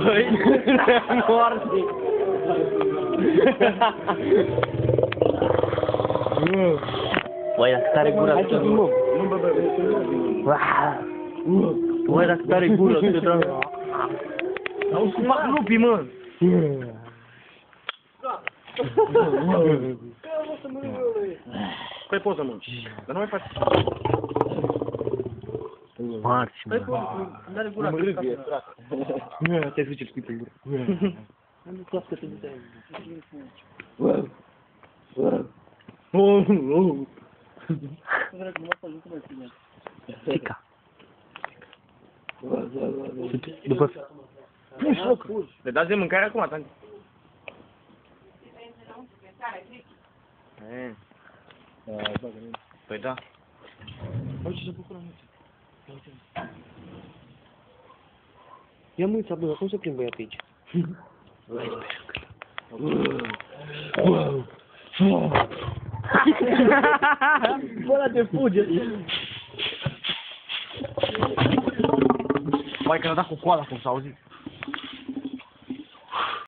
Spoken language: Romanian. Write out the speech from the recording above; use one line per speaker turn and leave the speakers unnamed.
Băi, moarte! Băi, dacă tare gura... Hai să filmăm! Băi, dacă tare gura, ce dragă! Auzi cum fac lupii, mă! Păi poți să mânci, dar nu mai faci... Marci, mă! N-are gura, mă râzie, frate! Te-ai zis ce-l scui pe gură! Am zis că te duceai! Cica! După... Puși, loc! Le dați de mâncare acum, Tani? Păi da. Uite ce se bucură mâța. Ia mâța, bă, cum se prind băiat aici? Bă, ăla te fuge! Mai că l-a dat cu coala, cum s-a auzit.